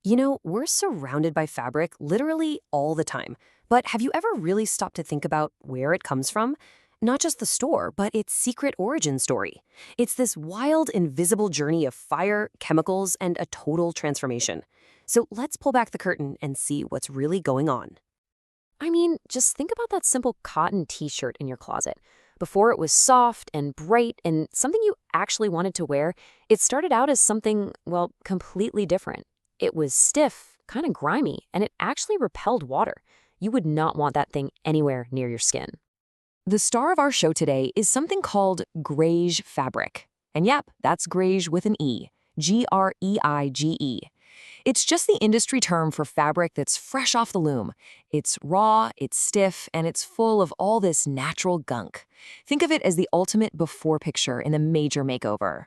You know, we're surrounded by fabric literally all the time. But have you ever really stopped to think about where it comes from? Not just the store, but its secret origin story. It's this wild, invisible journey of fire, chemicals, and a total transformation. So let's pull back the curtain and see what's really going on. I mean, just think about that simple cotton t-shirt in your closet. Before it was soft and bright and something you actually wanted to wear, it started out as something, well, completely different. It was stiff, kind of grimy, and it actually repelled water. You would not want that thing anywhere near your skin. The star of our show today is something called greige fabric. And yep, that's greige with an E. Greige. It's just the industry term for fabric that's fresh off the loom. It's raw, it's stiff, and it's full of all this natural gunk. Think of it as the ultimate before picture in a major makeover.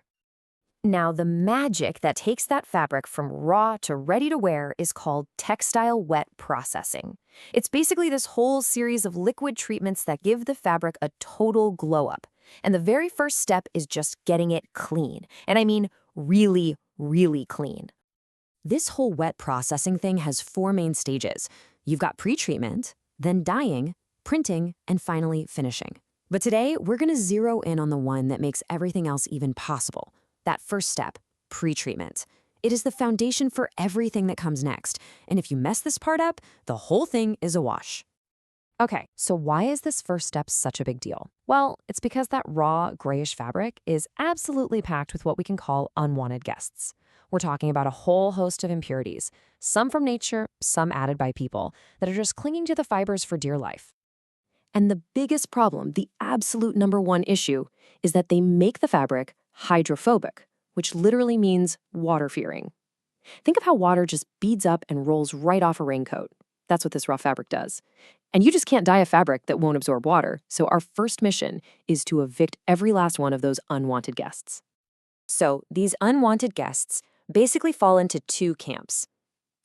Now, the magic that takes that fabric from raw to ready to wear is called textile wet processing. It's basically this whole series of liquid treatments that give the fabric a total glow up. And the very first step is just getting it clean. And I mean really, really clean. This whole wet processing thing has four main stages. You've got pre-treatment, then dyeing, printing, and finally finishing. But today, we're going to zero in on the one that makes everything else even possible. That first step, pre-treatment. It is the foundation for everything that comes next. And if you mess this part up, the whole thing is a wash. Okay, so why is this first step such a big deal? Well, it's because that raw, grayish fabric is absolutely packed with what we can call unwanted guests. We're talking about a whole host of impurities, some from nature, some added by people, that are just clinging to the fibers for dear life. And the biggest problem, the absolute number one issue, is that they make the fabric hydrophobic, which literally means water-fearing. Think of how water just beads up and rolls right off a raincoat. That's what this raw fabric does. And you just can't dye a fabric that won't absorb water, so our first mission is to evict every last one of those unwanted guests. So these unwanted guests basically fall into two camps.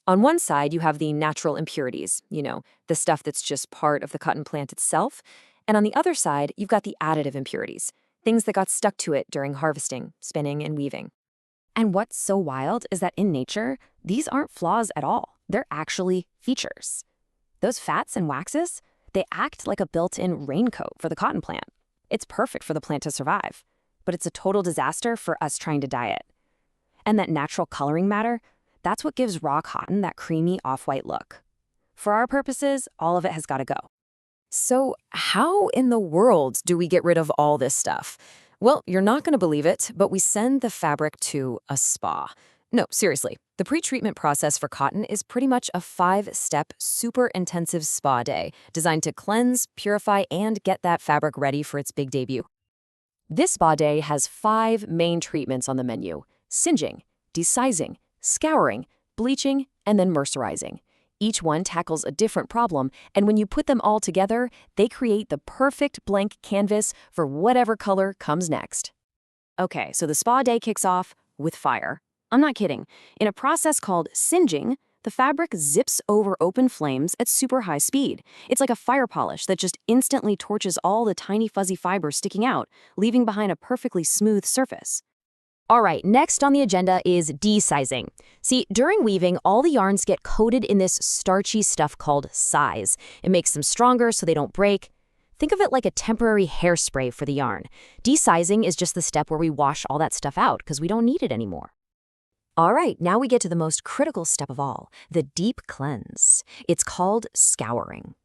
On one side, you have the natural impurities, the stuff that's just part of the cotton plant itself. And on the other side, you've got the additive impurities, things that got stuck to it during harvesting, spinning, and weaving. And what's so wild is that in nature, these aren't flaws at all. They're actually features. Those fats and waxes, they act like a built-in raincoat for the cotton plant. It's perfect for the plant to survive, but it's a total disaster for us trying to dye it. And that natural coloring matter, that's what gives raw cotton that creamy off-white look. For our purposes, all of it has got to go. So how in the world do we get rid of all this stuff? Well, you're not going to believe it, but we send the fabric to a spa. No, seriously, the pre-treatment process for cotton is pretty much a 5-step, super intensive spa day designed to cleanse, purify, and get that fabric ready for its big debut. This spa day has 5 main treatments on the menu: singeing, desizing, scouring, bleaching, and then mercerizing. Each one tackles a different problem, and when you put them all together, they create the perfect blank canvas for whatever color comes next. Okay, so the spa day kicks off with fire. I'm not kidding. In a process called singeing, the fabric zips over open flames at super high speed. It's like a fire polish that just instantly torches all the tiny fuzzy fibers sticking out, leaving behind a perfectly smooth surface. All right, next on the agenda is desizing. See, during weaving, all the yarns get coated in this starchy stuff called size. It makes them stronger so they don't break. Think of it like a temporary hairspray for the yarn. Desizing is just the step where we wash all that stuff out because we don't need it anymore. All right, now we get to the most critical step of all, the deep cleanse. It's called scouring.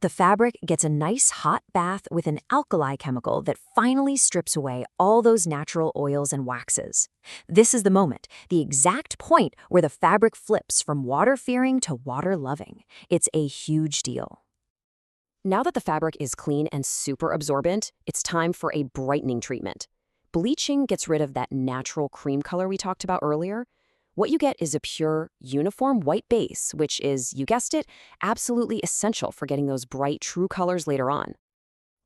The fabric gets a nice hot bath with an alkali chemical that finally strips away all those natural oils and waxes. This is the moment, the exact point where the fabric flips from water-fearing to water-loving. It's a huge deal. Now that the fabric is clean and super absorbent, it's time for a brightening treatment. Bleaching gets rid of that natural cream color we talked about earlier. What you get is a pure, uniform white base, which is, you guessed it, absolutely essential for getting those bright, true colors later on.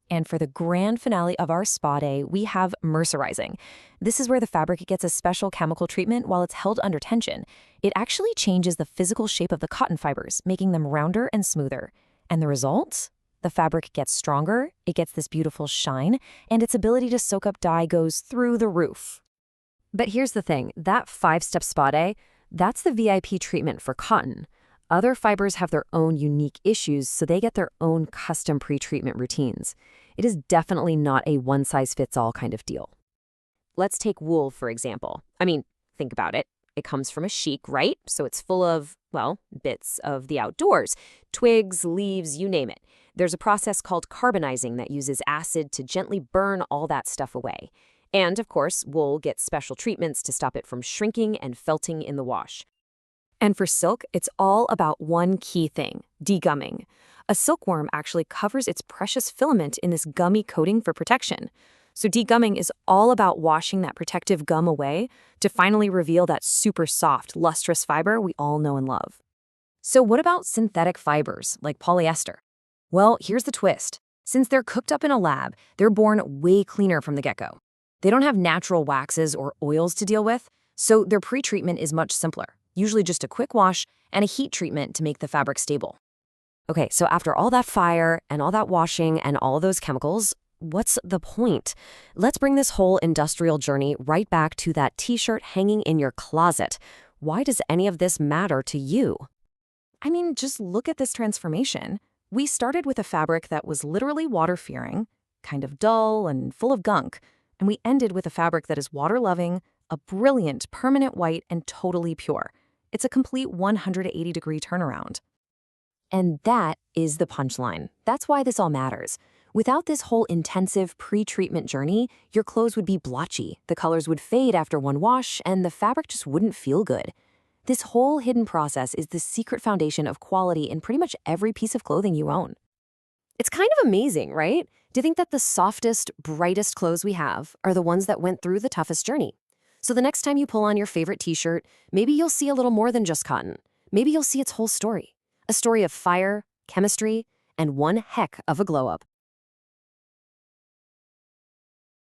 And for the grand finale of our spa day, we have mercerizing. This is where the fabric gets a special chemical treatment while it's held under tension. It actually changes the physical shape of the cotton fibers, making them rounder and smoother. And the result? The fabric gets stronger, it gets this beautiful shine, and its ability to soak up dye goes through the roof. But here's the thing, that 5-step spa day, That's the VIP treatment for cotton. Other fibers have their own unique issues, so they get their own custom pre-treatment routines. It is definitely not a one-size-fits-all kind of deal. Let's take wool, for example. Think about it. It comes from a sheik, right? So it's full of, well, bits of the outdoors, twigs, leaves, you name it. There's a process called carbonizing that uses acid to gently burn all that stuff away. And, of course, wool gets special treatments to stop it from shrinking and felting in the wash. And for silk, it's all about one key thing, degumming. A silkworm actually covers its precious filament in this gummy coating for protection. So degumming is all about washing that protective gum away to finally reveal that super soft, lustrous fiber we all know and love. So what about synthetic fibers, like polyester? Well, here's the twist. Since they're cooked up in a lab, they're born way cleaner from the get-go. They don't have natural waxes or oils to deal with, so their pre-treatment is much simpler, usually just a quick wash and a heat treatment to make the fabric stable. Okay, so after all that fire and all that washing and all those chemicals, what's the point? Let's bring this whole industrial journey right back to that t-shirt hanging in your closet. Why does any of this matter to you? Just look at this transformation. We started with a fabric that was literally water-fearing, kind of dull and full of gunk, and we ended with a fabric that is water-loving, a brilliant, permanent white, and totally pure. It's a complete 180-degree turnaround. And that is the punchline. That's why this all matters. Without this whole intensive pre-treatment journey, your clothes would be blotchy, the colors would fade after one wash, and the fabric just wouldn't feel good. This whole hidden process is the secret foundation of quality in pretty much every piece of clothing you own. It's kind of amazing, right? To think that the softest, brightest clothes we have are the ones that went through the toughest journey. So the next time you pull on your favorite t-shirt, maybe you'll see a little more than just cotton. Maybe you'll see its whole story. A story of fire, chemistry, and one heck of a glow-up.